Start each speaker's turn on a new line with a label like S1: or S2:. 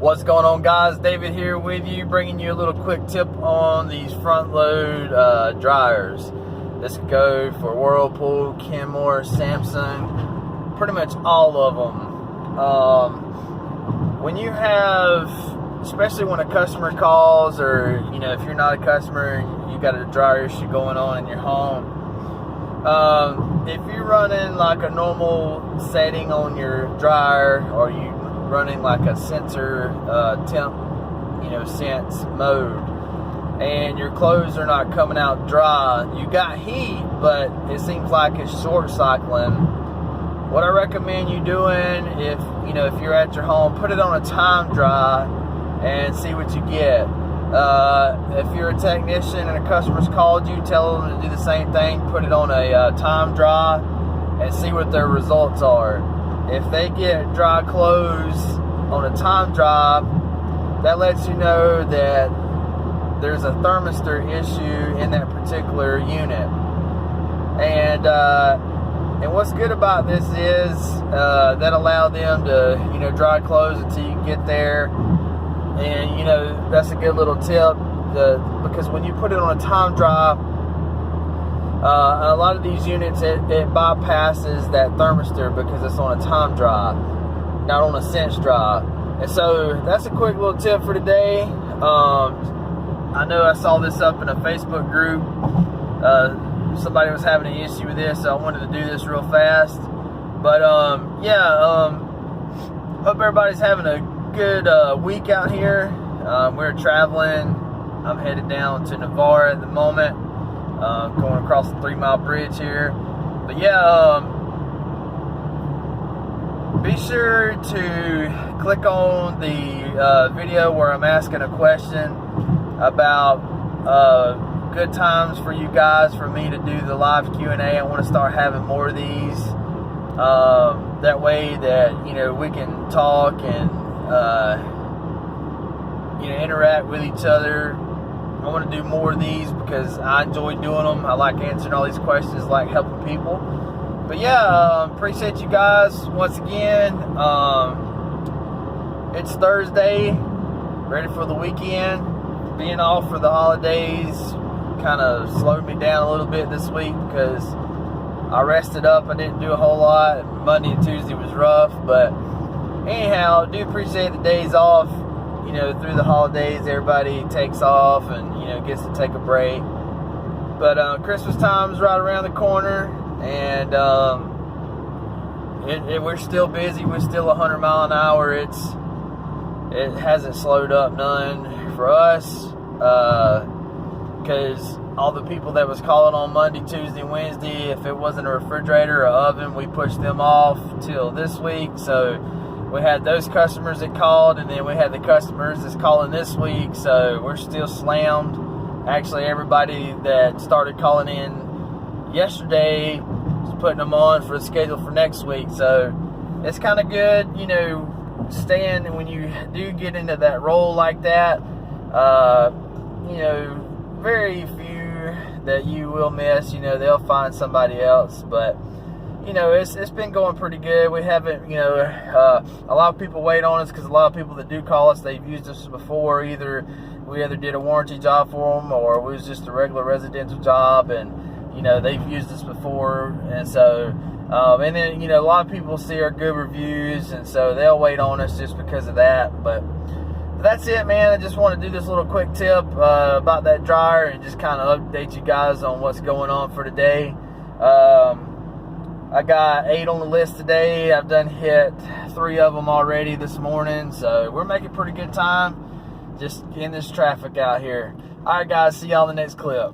S1: What's going on, guys? David here with you, bringing you a little quick tip on these front load dryers. This could go for Whirlpool, Kenmore, Samsung, pretty much all of them. When you have, especially when a customer calls, or if you're not a customer and you got a dryer issue going on in your home, if you're running like a normal setting on your dryer, or you running like a sensor temp, sense mode, and your clothes are not coming out dry, you got heat, but it seems like it's short cycling. What I recommend you doing, if you're at your home, put it on a time dry and see what you get. If you're a technician and a customer's called you, tell them to do the same thing. Put it on a time dry and see what their results are. If they get dry clothes on a time dry, that lets you know that there's a thermistor issue in that particular unit. And what's good about this is that allow them to dry clothes until you get there. And that's a good little tip, because when you put it on a time dry, a lot of these units, it bypasses that thermistor because it's on a time dry, not on a sense dry. And so that's a quick little tip for today. I know I saw this up in a Facebook group. Somebody was having an issue with this, so I wanted to do this real fast. But hope everybody's having a good week out here. We're traveling. I'm headed down to Navarre at the moment. Going across the 3 Mile Bridge here. But be sure to click on the video where I'm asking a question about good times for you guys for me to do the live Q&A. I want to start having more of these. That way that we can talk and interact with each other. I want to do more of these because I enjoy doing them. I like answering all these questions, I like helping people. But appreciate you guys once again. It's Thursday, ready for the weekend. Being off for the holidays kind of slowed me down a little bit this week because I rested up. I didn't do a whole lot. Monday and Tuesday was rough, but anyhow, I do appreciate the days off. Through the holidays, everybody takes off and gets to take a break. But Christmas time's right around the corner, and we're still busy. We're still 100 mile an hour. It hasn't slowed up none for us, because all the people that was calling on Monday, Tuesday, Wednesday, if it wasn't a refrigerator or oven, we pushed them off till this week. So we had those customers that called, and then we had the customers that's calling this week, so we're still slammed. Actually, everybody that started calling in yesterday is putting them on for the schedule for next week. So it's kind of good, staying when you do get into that role like that. Very few that you will miss. They'll find somebody else, but it's been going pretty good. We haven't, a lot of people wait on us because a lot of people that do call us, they've used us before. We either did a warranty job for them, or it was just a regular residential job, and they've used us before. And so, and then a lot of people see our good reviews, and so they'll wait on us just because of that. But that's it, man. I just want to do this little quick tip about that dryer and just kind of update you guys on what's going on for today. I got 8 on the list today. I've done hit 3 of them already this morning, so we're making pretty good time just in this traffic out here. All right, guys, see y'all in the next clip.